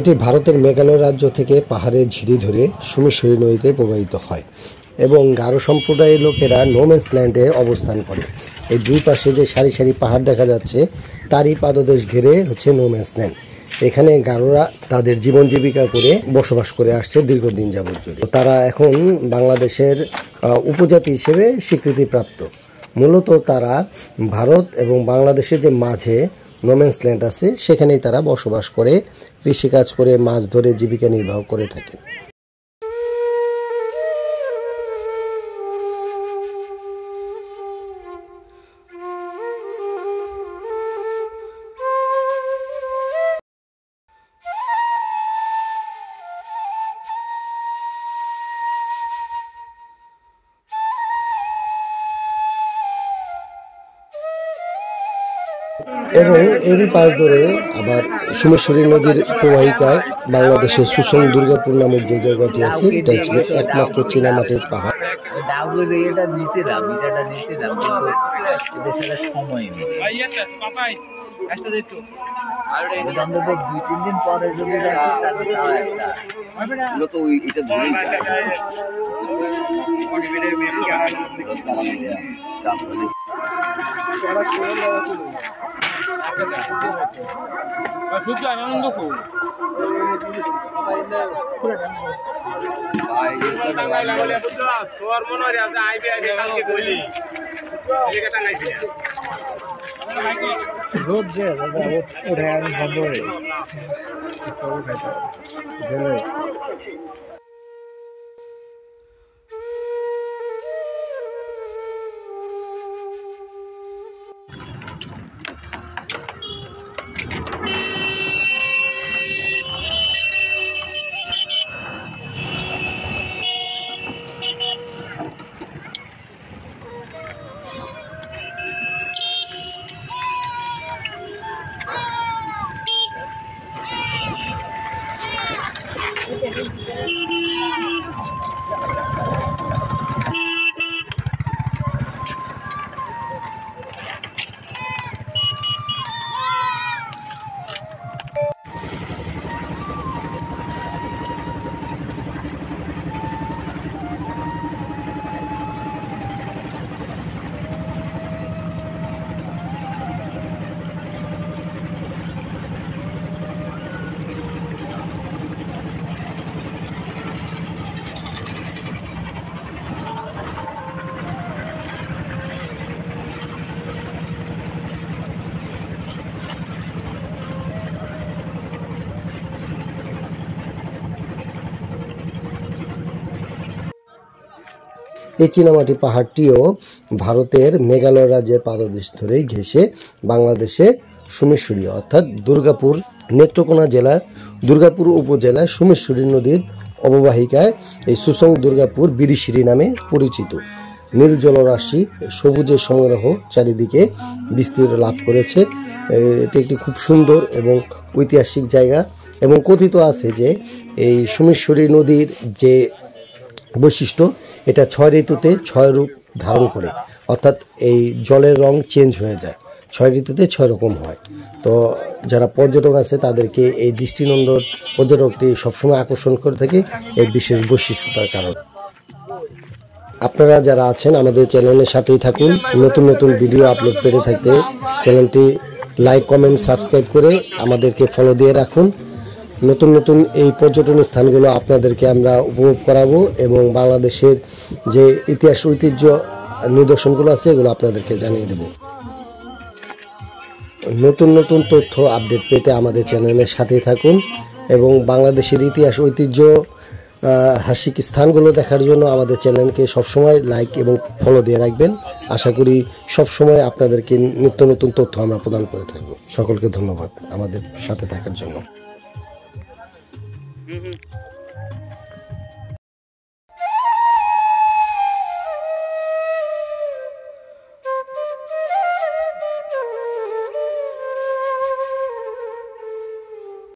এটি ভারতের মেঘালয় রাজ্য থেকে পাহাড়ের ঝিরি ধরে সুমেশ্বরী নদীতে প্রবাহিত হয় এবং গারো সম্প্রদায়ের লোকেরা নোম্যান্স ল্যান্ডে অবস্থান করে। এই দুই পাশে যে সারি সারি পাহাড় দেখা যাচ্ছে তারই পাদদেশ ঘিরে হচ্ছে নোম্যান্স ল্যান্ড। এখানে গারোরা তাদের জীবন জীবিকা করে বসবাস করে আসছে দীর্ঘদিন যাবৎ জুড়ে। তারা এখন বাংলাদেশের উপজাতি হিসেবে স্বীকৃতিপ্রাপ্ত। মূলত তারা ভারত এবং বাংলাদেশের যে মাঝে নোম্যান্স ল্যান্ড আছে সেখানেই তারা বসবাস করে, কৃষিকাজ করে, মাছ ধরে জীবিকা নির্বাহ করে থাকে। এবং এরই পাশ ধরে আবার সুমেশ্বরী নদীর প্রবাহিকায় বাংলাদেশের সুসং দুর্গাপুর নামক যে জায়গাটি আছে এটা হচ্ছে একমাত্র চীনামাটির পাহাড়। সূর্য আনন্দ করুন তোর মনে হয় আইবি আইবি কালকে বলি টাঙ্গাইছি রোদ যে উঠে আমি বন্ধ হয়ে সব খাইতে গেলে এই চীনামাটি পাহাড়টিও ভারতের মেঘালয় রাজ্যের পাদদেশ ধরেই ঘেঁষে বাংলাদেশে সুমেশ্বরী অর্থাৎ দুর্গাপুর নেত্রকোনা জেলার দুর্গাপুর উপজেলায় সুমেশ্বরী নদীর অববাহিকায় এই সুসং দুর্গাপুর বিরিশিরি নামে পরিচিত। নীল জলরাশি, সবুজের সমারোহ চারিদিকে বিস্তৃত লাভ করেছে। এটি একটি খুব সুন্দর এবং ঐতিহাসিক জায়গা এবং কথিত আছে যে এই সুমেশ্বরী নদীর যে বৈশিষ্ট্য এটা 6 ঋতুতে 6 রূপ ধারণ করে, অর্থাৎ এই জলের রং চেঞ্জ হয়ে যায়, 6 ঋতুতে 6 রকম হয়। তো যারা পর্যটক আছে তাদেরকে এই দৃষ্টিনন্দন পর্যটকটি সবসময় আকর্ষণ করে থাকে এই বিশেষ বৈশিষ্ট্যতার কারণ। আপনারা যারা আছেন আমাদের চ্যানেলের সাথেই থাকুন, নতুন নতুন ভিডিও আপলোড পেতে থাকতে চ্যানেলটি লাইক, কমেন্ট, সাবস্ক্রাইব করে আমাদেরকে ফলো দিয়ে রাখুন। নতুন নতুন এই পর্যটন স্থানগুলো আপনাদেরকে আমরা উপভোগ করাবো এবং বাংলাদেশের যে ইতিহাস ঐতিহ্য নিদর্শনগুলো আছে এগুলো আপনাদেরকে জানিয়ে দেব। নতুন নতুন তথ্য আপডেট পেতে আমাদের চ্যানেলের সাথেই থাকুন এবং বাংলাদেশের ইতিহাস ঐতিহ্য হাসিক স্থানগুলো দেখার জন্য আমাদের চ্যানেলকে সবসময় লাইক এবং ফলো দিয়ে রাখবেন। আশা করি সবসময় আপনাদেরকে নিত্য নতুন তথ্য আমরা প্রদান করে থাকব। সকলকে ধন্যবাদ আমাদের সাথে থাকার জন্য।